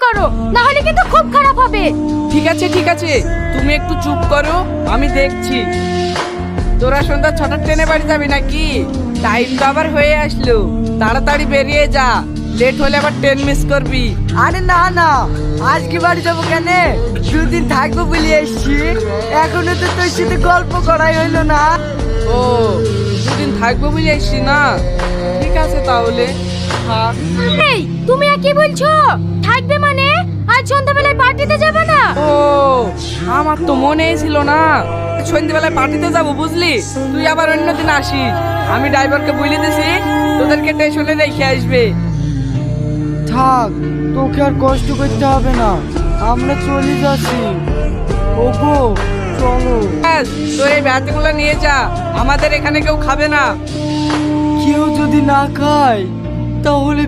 করো, না হলে কিন্তু খুব খারাপ হবে। ঠিক আছে ঠিক আছে, তুমি একটু চুপ করো, আমি দেখছি। তোরা সন্ধ্যা 6টার ট্রেনে বাড়ি যাবি নাকি? টাইম তো আবার হয়ে আসলো, তাড়াতাড়ি বেরিয়ে যা, লেট হলে আবার ট্রেন মিস করবি। আরে না না, আজকে বাড়ি যাবো কেন? দুদিন থাকবো বলে এসছি, এখনো তো তোর সাথে গল্প করাই হইলো না। ও, দুদিন থাকবো বলে এসছি না? ঠিক আছে তাহলে থাক। এই তুমি আর কি বলছো? থাকবে মানে আজ সন্ধ্যাবেলায় পার্টিতে যাবে না? ও, আমার তো মনেই ছিল না সন্ধ্যেবেলায় পার্টিতে যাব, বুঝলি? তুই আবার অন্যদিন আসিস, আমি ড্রাইভারকে বলে দিছি তোদেরকে স্টেশনে রেখে আসবে। থাক, তোকে আর কষ্ট করতে হবে না, আমরা চলে যাচ্ছি। ওগো চলো। ব্যাস, তোর এই ব্যাটিগুলো নিয়ে যা, আমাদের এখানে কেউ খাবে না। কেউ যদি না খায় তাহলে